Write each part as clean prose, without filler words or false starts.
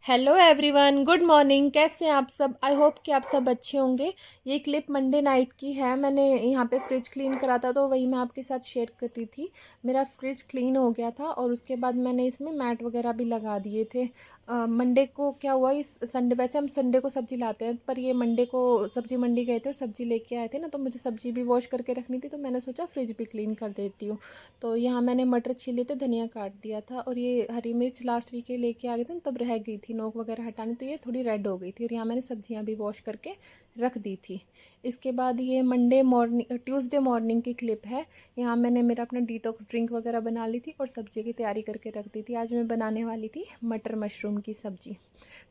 Hello everyone, good morning. कैसे हैं आप सब? आई होप कि आप सब अच्छे होंगे। ये क्लिप मंडे नाइट की है। मैंने यहाँ पे फ्रिज क्लीन करा था तो वही मैं आपके साथ शेयर कर रही थी। मेरा फ्रिज क्लीन हो गया था और उसके बाद मैंने इसमें मैट वगैरह भी लगा दिए थे। मंडे को क्या हुआ, इस संडे, वैसे हम संडे को सब्ज़ी लाते हैं पर ये मंडे को सब्ज़ी मंडी गए थे और सब्ज़ी लेके आए थे ना, तो मुझे सब्ज़ी भी वॉश करके रखनी थी, तो मैंने सोचा फ्रिज भी क्लीन कर देती हूँ। तो यहाँ मैंने मटर छीले थे, धनिया काट दिया था और ये हरी मिर्च लास्ट वीक ही लेके आ गए थे, तब रह गई थी नोक वगैरह हटानी, तो ये थोड़ी रेड हो गई थी। और यहाँ मैंने सब्जियाँ भी वॉश करके रख दी थी। इसके बाद ये मंडे मॉर्निंग ट्यूसडे मॉर्निंग की क्लिप है। यहाँ मैंने मेरा अपना डिटॉक्स ड्रिंक वगैरह बना ली थी और सब्जी की तैयारी करके रख दी थी। आज मैं बनाने वाली थी मटर मशरूम की सब्जी।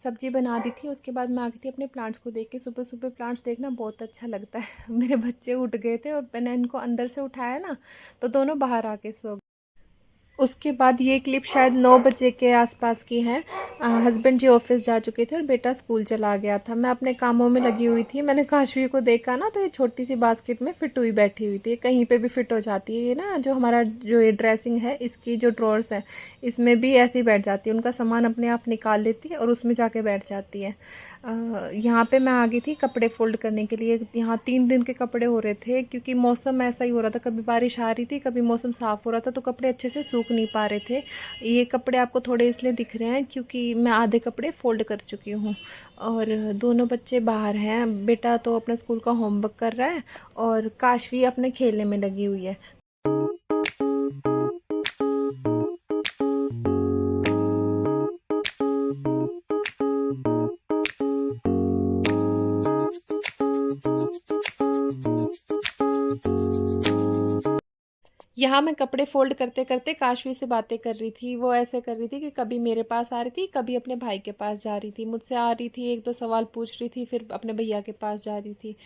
सब्जी बना दी थी, उसके बाद मैं आ गई थी अपने प्लांट्स को देख के। सुबह सुबह प्लांट्स देखना बहुत अच्छा लगता है। मेरे बच्चे उठ गए थे और मैंने इनको अंदर से उठाया ना, तो दोनों बाहर आके सो। उसके बाद ये क्लिप शायद 9 बजे के आसपास की है। हस्बैंड जी ऑफिस जा चुके थे और बेटा स्कूल चला गया था। मैं अपने कामों में लगी हुई थी। मैंने काशवी को देखा ना, तो ये छोटी सी बास्केट में फिट हुई बैठी हुई थी। कहीं पे भी फिट हो जाती है ये ना, जो हमारा जो ये ड्रेसिंग है इसकी जो ड्रॉर्स है इसमें भी ऐसे ही बैठ जाती है। उनका सामान अपने आप निकाल लेती है और उसमें जाके बैठ जाती है। यहाँ पे मैं आ गई थी कपड़े फ़ोल्ड करने के लिए। यहाँ 3 दिन के कपड़े हो रहे थे क्योंकि मौसम ऐसा ही हो रहा था, कभी बारिश आ रही थी कभी मौसम साफ़ हो रहा था, तो कपड़े अच्छे से सूख नहीं पा रहे थे। ये कपड़े आपको थोड़े इसलिए दिख रहे हैं क्योंकि मैं आधे कपड़े फ़ोल्ड कर चुकी हूँ। और दोनों बच्चे बाहर हैं। बेटा तो अपने स्कूल का होमवर्क कर रहा है और काशवी अपने खेलने में लगी हुई है। यहाँ मैं कपड़े फ़ोल्ड करते करते काशवी से बातें कर रही थी। वो ऐसे कर रही थी कि कभी मेरे पास आ रही थी, कभी अपने भाई के पास जा रही थी, मुझसे आ रही थी, एक दो सवाल पूछ रही थी, फिर अपने भैया के पास जा रही थी।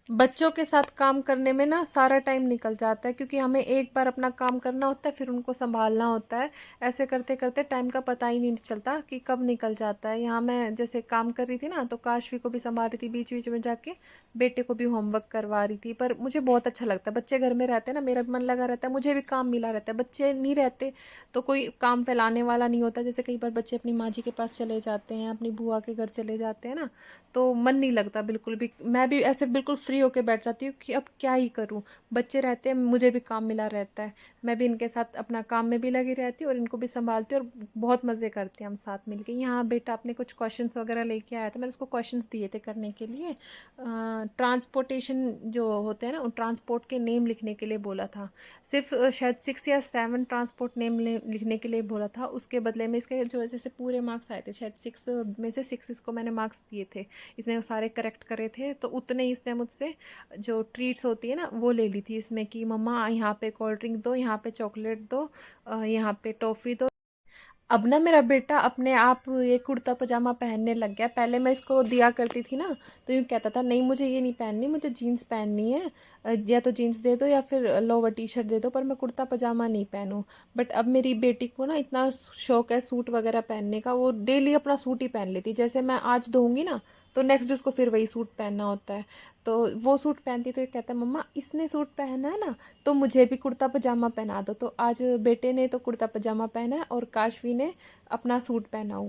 बच्चों के साथ काम करने में ना सारा टाइम निकल जाता है क्योंकि हमें एक बार अपना काम करना होता है, फिर उनको संभालना होता है। ऐसे करते करते टाइम का पता ही नहीं चलता कि कब निकल जाता है। यहाँ मैं जैसे काम कर रही थी ना, तो काशवी को भी संभाल रही थी, बीच बीच में जाके बेटे को भी होमवर्क करवा रही थी। पर मुझे बहुत अच्छा लगता है, बच्चे घर में रहते हैं ना, मेरा भी मन लगा रहता है, मुझे भी काम मिला रहता है। बच्चे नहीं रहते तो कोई काम फैलाने वाला नहीं होता। जैसे कई बार बच्चे अपनी माँ जी के पास चले जाते हैं, अपनी बुआ के घर चले जाते हैं ना, तो मन नहीं लगता बिल्कुल भी। मैं भी ऐसे बिल्कुल फ्री होके बैठ जाती हूँ कि अब क्या ही करूँ। बच्चे रहते हैं, मुझे भी काम मिला रहता है, मैं भी इनके साथ अपना काम में भी लगी रहती हूँ और इनको भी संभालती हूँ और बहुत मज़े करते हैं हम साथ मिलके। यहाँ बेटा अपने कुछ क्वेश्चंस वगैरह लेके आया था, मैंने उसको क्वेश्चंस दिए थे करने के लिए। ट्रांसपोर्टेशन जो होते हैं ना, उन ट्रांसपोर्ट के नेम लिखने के लिए बोला था। सिर्फ शायद 6 या 7 ट्रांसपोर्ट नेम लिखने के लिए बोला था। उसके बदले में इसके जो जैसे पूरे मार्क्स आए थे, शायद 6 में से 6 इसको मैंने मार्क्स दिए थे। इसने वो सारे करेक्ट करे थे, तो उतने ही इसने मुझसे जो ट्रीट्स होती है ना वो ले ली थी इसमें कि मम्मा यहाँ पे कोल्ड ड्रिंक दो, यहाँ पे चॉकलेट दो, यहाँ पे टॉफ़ी दो। अब ना मेरा बेटा अपने आप ये कुर्ता पजामा पहनने लग गया। पहले मैं इसको दिया करती थी ना, तो यूँ कहता था नहीं मुझे ये नहीं पहननी, मुझे जीन्स पहननी है। या तो जीन्स दे दो या फिर लोअर टी शर्ट दे दो, पर मैं कुर्ता पजामा नहीं पहनूँ। बट अब मेरी बेटी को ना इतना शौक है सूट वगैरह पहनने का, वो डेली अपना सूट ही पहन लेती। जैसे मैं आज धोऊंगी ना, तो नेक्स्ट डे उसको फिर वही सूट पहनना होता है। तो वो सूट पहनती तो ये कहता है मम्मा इसने सूट पहना है ना, तो मुझे भी कुर्ता पजामा पहना दो। तो आज बेटे ने तो कुर्ता पजामा पहना है और काशवी ने अपना सूट पहना हुआ।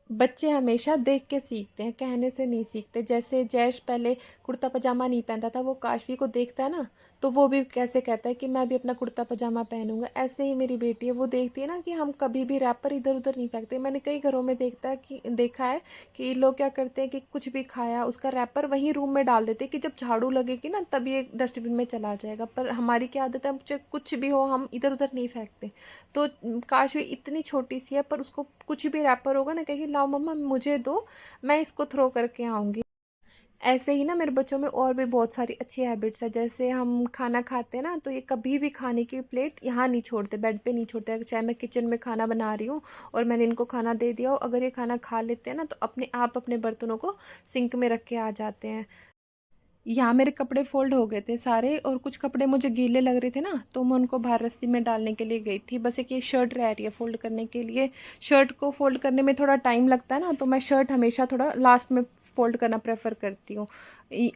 बच्चे हमेशा देख के सीखते हैं, कहने से नहीं सीखते। जैसे जैश पहले कुर्ता पजामा नहीं पहनता था, वो काशवी को देखता है ना, तो वो भी कैसे कहता है कि मैं भी अपना कुर्ता पजामा पहनूंगा। ऐसे ही मेरी बेटी है, वो देखती है ना कि हम कभी भी रैपर इधर उधर नहीं फेंकते। मैंने कई घरों में देखा है कि लोग क्या करते हैं कि कुछ भी खाया उसका रैपर वहीं रूम में डाल देते हैं कि जब झाड़ू लगेगी ना तब ये डस्टबिन में चला जाएगा। पर हमारी क्या आदत है, चाहे कुछ भी हो हम इधर उधर नहीं फेंकते। तो काशवी इतनी छोटी सी है पर उसको कुछ भी रैपर होगा ना, कहेगी लाओ मम्मा मुझे दो, मैं इसको थ्रो करके आऊँगी। ऐसे ही ना मेरे बच्चों में और भी बहुत सारी अच्छी हैबिट्स है। जैसे हम खाना खाते हैं ना, तो ये कभी भी खाने की प्लेट यहाँ नहीं छोड़ते, बेड पे नहीं छोड़ते। चाहे मैं किचन में खाना बना रही हूँ और मैंने इनको खाना दे दिया हो, अगर ये खाना खा लेते हैं ना, तो अपने आप अपने बर्तनों को सिंक में रख के आ जाते हैं। यहाँ मेरे कपड़े फ़ोल्ड हो गए थे सारे और कुछ कपड़े मुझे गीले लग रहे थे ना, तो मैं उनको बाहर रस्सी में डालने के लिए गई थी। बस एक ये शर्ट रह रही है फ़ोल्ड करने के लिए। शर्ट को फ़ोल्ड करने में थोड़ा टाइम लगता है ना, तो मैं शर्ट हमेशा थोड़ा लास्ट में फ़ोल्ड करना प्रेफ़र करती हूँ।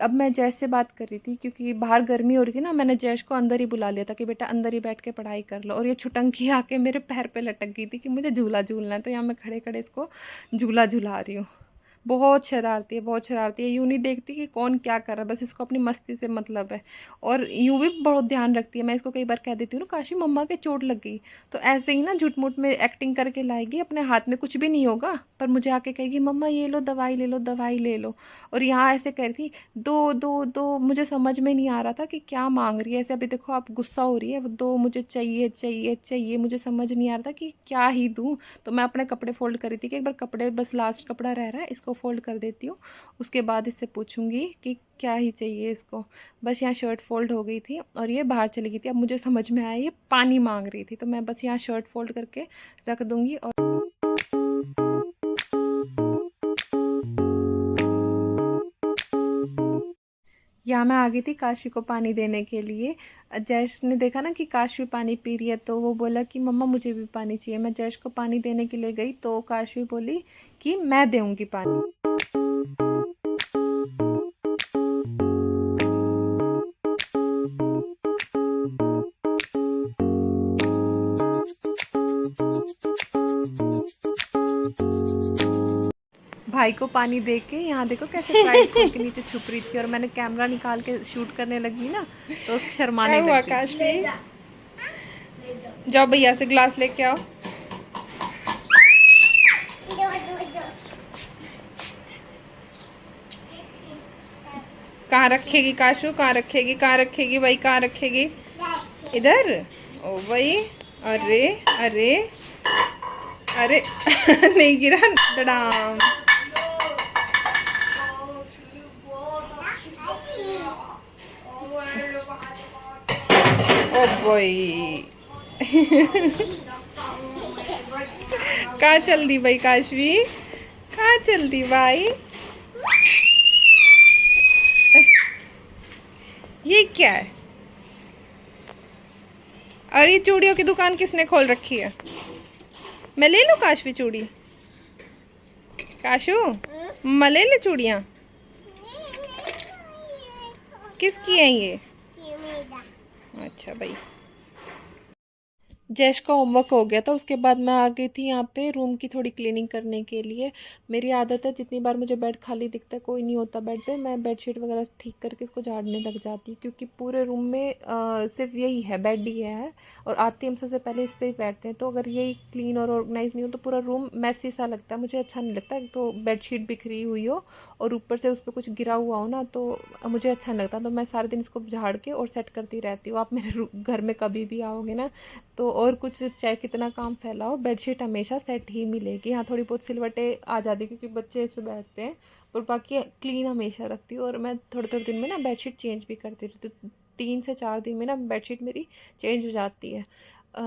अब मैं जैश से बात कर रही थी क्योंकि बाहर गर्मी हो रही थी ना, मैंने जैश को अंदर ही बुला लिया था कि बेटा अंदर ही बैठ के पढ़ाई कर लो, और ये छुटंकी आके मेरे पैर पे लटक गई थी कि मुझे झूला झूलना है, तो यहाँ मैं खड़े-खड़े इसको झूला झुला रही हूँ। बहुत शरारती है, बहुत शरारती है। यूँ नहीं देखती कि कौन क्या कर रहा है, बस इसको अपनी मस्ती से मतलब है। और यूँ भी बहुत ध्यान रखती है। मैं इसको कई बार कह देती हूँ ना, काशी मम्मा के चोट लग गई, तो ऐसे ही ना झूठ-मूठ में एक्टिंग करके लाएगी। अपने हाथ में कुछ भी नहीं होगा, पर मुझे आके कहेगी मम्मा ये लो दवाई ले लो, दवाई ले लो। और यहाँ ऐसे कह रही थी दो, दो, दो, मुझे समझ में नहीं आ रहा था कि क्या माँग रही है। ऐसे अभी देखो आप गुस्सा हो रही है, दो मुझे चाहिए, चाहिए, चाहिए, मुझे समझ नहीं आ रहा था कि क्या ही दूँ। तो मैं अपने कपड़े फ़ोल्ड कर रही थी कि एक बार कपड़े, बस लास्ट कपड़ा रह रहा है, इसको फ़ोल्ड कर देती हूँ। उसके बाद इससे पूछूंगी कि क्या ही चाहिए इसको। बस यहाँ शर्ट फ़ोल्ड हो गई थी और ये बाहर चली गई थी। अब मुझे समझ में आया ये पानी मांग रही थी, तो मैं बस यहाँ शर्ट फ़ोल्ड करके रख दूँगी। और यहाँ मैं आ गई थी काशी को पानी देने के लिए। जैश ने देखा ना कि काशी पानी पी रही है, तो वो बोला कि मम्मा मुझे भी पानी चाहिए। मैं जैश को पानी देने के लिए गई तो काशी बोली कि मैं दूँगी पानी। भाई को पानी दे के यहाँ देखो कैसे प्राइड फूल के नीचे छुप रही थी, और मैंने कैमरा निकाल के शूट करने लगी ना, तो क्या शर्माने हुआ लग गई। काशवी? जाओ भैया से ग्लास लेके आओ। कहाँ रखेगी काशू? कहाँ रखेगी? कहाँ रखेगी भाई? कहाँ रखेगी? इधर। ओ भाई। अरे अरे अरे नहीं गिरा। डडाम। ओ भाई। कहाँ चल दी भाई काशवी? कहाँ चल दी भाई? ये क्या है? और ये चूड़ियों की दुकान किसने खोल रखी है? मैं ले लूं काशवी चूड़ी? काशू मैं ले ले चूड़ियाँ? किसकी है ये? अच्छा भाई। जैश का होमवर्क हो गया था, उसके बाद मैं आ गई थी यहाँ पे रूम की थोड़ी क्लीनिंग करने के लिए। मेरी आदत है जितनी बार मुझे बेड खाली दिखता है, कोई नहीं होता बेड पे, मैं बेडशीट वगैरह ठीक करके इसको झाड़ने लग जाती हूँ, क्योंकि पूरे रूम में सिर्फ यही है, बेड ही है। और आते ही हम सबसे पहले इस पर ही बैठते हैं, तो अगर यही क्लीन और ऑर्गेनाइज नहीं हो तो पूरा रूम मैसी सा लगता है, मुझे अच्छा नहीं लगता। तो बेडशीट बिखरी हुई हो और ऊपर से उस पर कुछ गिरा हुआ हो ना, तो मुझे अच्छा नहीं लगता। तो मैं सारे दिन इसको झाड़ के और सेट करती रहती हूँ। आप मेरे घर में कभी भी आओगे ना, तो और कुछ चाहे कितना काम फैलाओ, बेडशीट हमेशा सेट ही मिलेगी। हाँ थोड़ी बहुत सिलवटें आ जाती क्योंकि बच्चे इस पर बैठते हैं, पर बाकी क्लीन हमेशा रखती हूँ। और मैं थोड़े थोड़े दिन में ना बेडशीट चेंज भी करती रहती हूँ, 3 से 4 दिन में ना बेडशीट मेरी चेंज हो जाती है।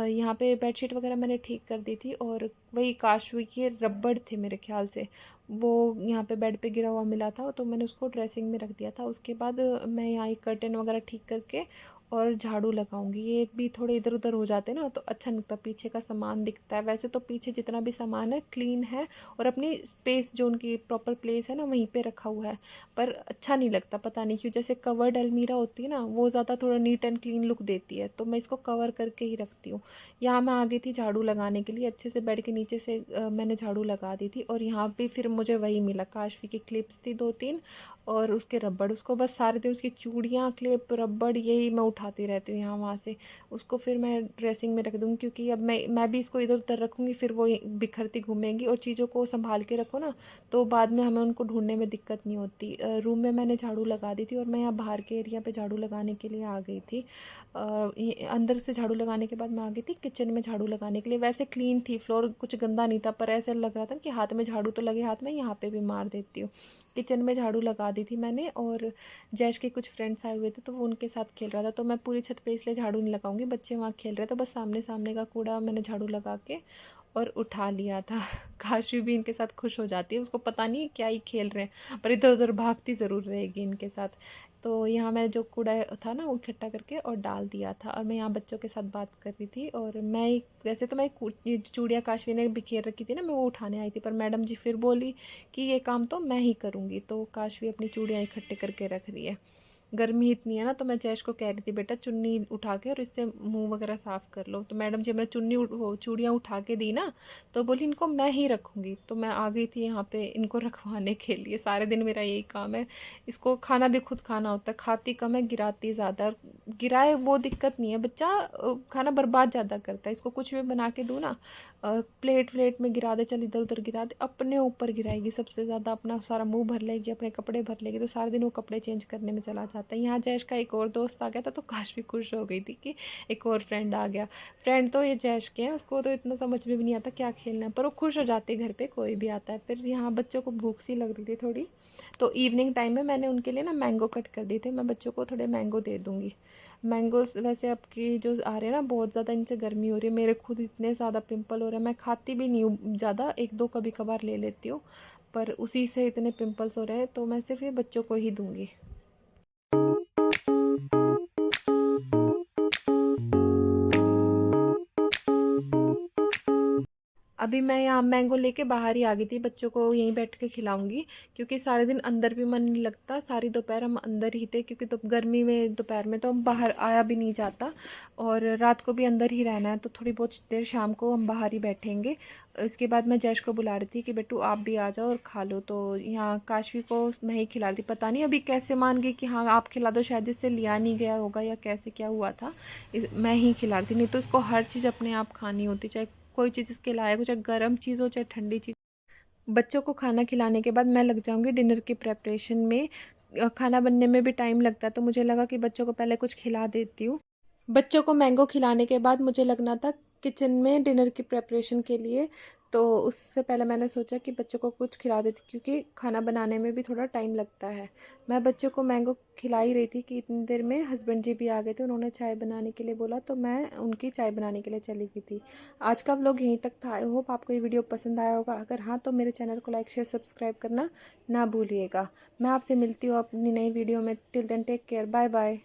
यहाँ पे बेडशीट वगैरह मैंने ठीक कर दी थी, और वही काशवी के रबड़ थे मेरे ख्याल से, वो यहाँ पे बेड पे गिरा हुआ मिला था, तो मैंने उसको ड्रेसिंग में रख दिया था। उसके बाद मैं यहाँ एक कर्टन वगैरह ठीक करके और झाड़ू लगाऊंगी। ये भी थोड़े इधर उधर हो जाते हैं ना, तो अच्छा नहीं लगता, पीछे का सामान दिखता है। वैसे तो पीछे जितना भी सामान है क्लीन है, और अपनी स्पेस जो उनकी प्रॉपर प्लेस है ना वहीं पे रखा हुआ है, पर अच्छा नहीं लगता, पता नहीं क्यों। जैसे कवर्ड अलमीरा होती है ना, वो ज़्यादा थोड़ा नीट एंड क्लीन लुक देती है, तो मैं इसको कवर करके ही रखती हूँ। यहाँ मैं आ गई थी झाड़ू लगाने के लिए, अच्छे से बेड के नीचे से मैंने झाड़ू लगा दी थी। और यहाँ पे फिर मुझे वही मिला, काशवी की क्लिप्स थी 2-3, और उसके रबड़। उसको बस सारे दिन उसकी चूड़ियाँ, क्लिप, रबड़ यही मैं उठाती रहती हूँ यहाँ वहाँ से। उसको फिर मैं ड्रेसिंग में रख दूँगी, क्योंकि अब मैं भी इसको इधर उधर रखूँगी, फिर वो बिखरती घूमेंगी। और चीज़ों को संभाल के रखो ना, तो बाद में हमें उनको ढूंढने में दिक्कत नहीं होती। रूम में मैंने झाड़ू लगा दी थी, और मैं यहाँ बाहर के एरिया पे झाड़ू लगाने के लिए आ गई थी। अंदर से झाड़ू लगाने के बाद मैं आ गई थी किचन में झाड़ू लगाने के लिए। वैसे क्लीन थी, फ्लोर कुछ गंदा नहीं था, पर ऐसा लग रहा था कि हाथ में झाड़ू तो लगे, हाथ में यहाँ पे भी मार देती हूँ। किचन में झाड़ू लगा दी थी मैंने, और जैश के कुछ फ्रेंड्स आए हुए थे, तो वो उनके साथ खेल रहा था, तो मैं पूरी छत पे इसलिए झाड़ू नहीं लगाऊंगी, बच्चे वहाँ खेल रहे थे, तो बस सामने सामने का कूड़ा मैंने झाड़ू लगा के और उठा लिया था। काशी भी इनके साथ खुश हो जाती है, उसको पता नहीं क्या ही खेल रहे हैं, पर इधर उधर भागती ज़रूर रहेगी इनके साथ। तो यहाँ मैंने जो कूड़ा था ना वो इकट्ठा करके और डाल दिया था, और मैं यहाँ बच्चों के साथ बात कर रही थी। और मैं वैसे तो मैं ये चूड़ियाँ काशवी ने बिखेर रखी थी ना, मैं वो उठाने आई थी, पर मैडम जी फिर बोली कि ये काम तो मैं ही करूँगी। तो काशवी अपनी चूड़ियाँ इकट्ठे करके रख रही है। गर्मी इतनी है ना, तो मैं जयेश को कह रही थी बेटा चुन्नी उठा के और इससे मुंह वगैरह साफ़ कर लो। तो मैडम जी मैंने चुन्नी वो चूड़ियाँ उठा के दी ना, तो बोली इनको मैं ही रखूँगी। तो मैं आ गई थी यहाँ पे इनको रखवाने के लिए। सारे दिन मेरा यही काम है। इसको खाना भी खुद खाना होता है, खाती कम है गिराती ज़्यादा। गिराए वो दिक्कत नहीं है, बच्चा खाना बर्बाद ज़्यादा करता है। इसको कुछ भी बना के दूँ ना, प्लेट व्लेट में गिरा दे, चल इधर उधर गिरा दे, अपने ऊपर गिराएगी सबसे ज़्यादा। अपना सारा मुंह भर लेगी, अपने कपड़े भर लेगी, तो सारे दिन वो कपड़े चेंज करने में चला जाता है। यहाँ जैश का एक और दोस्त आ गया था, तो काश भी खुश हो गई थी कि एक और फ्रेंड आ गया। फ्रेंड तो ये जैश के हैं, उसको तो इतना समझ में भी नहीं आता क्या खेलना है, पर वो खुश हो जाती है घर पे कोई भी आता है। फिर यहाँ बच्चों को भूख सी लग रही थी थोड़ी, तो इवनिंग टाइम में मैंने उनके लिए ना मैंगो कट कर दिए थे। मैं बच्चों को थोड़े मैंगो दे दूँगी। मैंगोस वैसे अब की जो आ रहे हैं ना, बहुत ज़्यादा इनसे गर्मी हो रही है। मेरे खुद इतने ज़्यादा पिंपल हो रहे हैं, मैं खाती भी नहीं हूँ ज़्यादा, एक दो कभी कभार ले लेती हूँ, पर उसी से इतने पिंपल्स हो रहे हैं, तो मैं सिर्फ ये बच्चों को ही दूँगी। अभी मैं यहाँ मैंगो लेके बाहर ही आ गई थी, बच्चों को यहीं बैठ के खिलाऊंगी, क्योंकि सारे दिन अंदर भी मन नहीं लगता। सारी दोपहर हम अंदर ही थे, क्योंकि तो गर्मी में दोपहर में तो हम बाहर आया भी नहीं जाता, और रात को भी अंदर ही रहना है, तो थोड़ी बहुत देर शाम को हम बाहर ही बैठेंगे। इसके बाद मैं जैश को बुला रही थी कि बेटू आप भी आ जाओ और खा लो। तो यहाँ काशवी को मैं ही खिला रही थी, पता नहीं अभी कैसे मान गई कि हाँ आप खिला दो, शायद इससे लिया नहीं गया होगा या कैसे क्या हुआ था। मैं ही खिला रही थी, नहीं तो इसको हर चीज़ अपने आप खानी होती, चाहे कोई चीज़ इसके लायक हो, चाहे गर्म चीज़ हो चाहे ठंडी चीज़। बच्चों को खाना खिलाने के बाद मैं लग जाऊंगी डिनर की प्रेपरेशन में। खाना बनने में भी टाइम लगता है, तो मुझे लगा कि बच्चों को पहले कुछ खिला देती हूँ। बच्चों को मैंगो खिलाने के बाद मुझे लगना था किचन में डिनर की प्रेपरेशन के लिए, तो उससे पहले मैंने सोचा कि बच्चों को कुछ खिला देती, क्योंकि खाना बनाने में भी थोड़ा टाइम लगता है। मैं बच्चों को मैंगो खिला ही रही थी कि इतनी देर में हस्बैंड जी भी आ गए थे, उन्होंने चाय बनाने के लिए बोला, तो मैं उनकी चाय बनाने के लिए चली गई थी। आज का व्लॉग यहीं तक था। आई होप आपको ये वीडियो पसंद आया होगा। अगर हाँ तो मेरे चैनल को लाइक शेयर सब्सक्राइब करना ना भूलिएगा। मैं आपसे मिलती हूँ अपनी नई वीडियो में। Till then take care, bye bye.